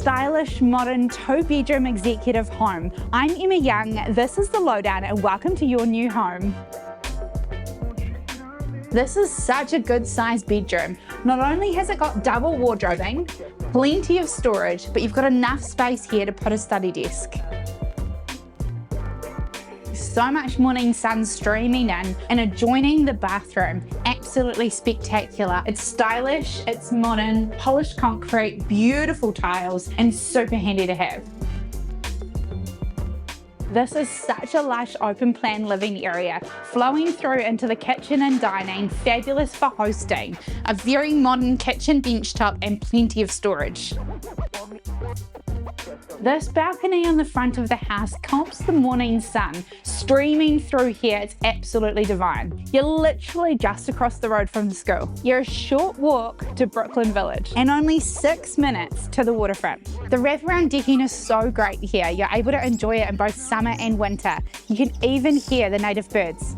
stylish, modern, 2-bedroom executive home. I'm Emma Young, this is The Lowdown, and welcome to your new home. This is such a good sized bedroom. Not only has it got double wardrobing, plenty of storage, but you've got enough space here to put a study desk. So much morning sun streaming in and adjoining the bathroom. Absolutely spectacular. It's stylish, it's modern, polished concrete, beautiful tiles, and super handy to have. This is such a lush open plan living area, flowing through into the kitchen and dining, fabulous for hosting, a very modern kitchen benchtop and plenty of storage. This balcony on the front of the house comps the morning sun streaming through here. It's absolutely divine. You're literally just across the road from the school. You're a short walk to Brooklyn Village and only 6 minutes to the waterfront. The wraparound decking is so great here. You're able to enjoy it in both summer and winter. You can even hear the native birds.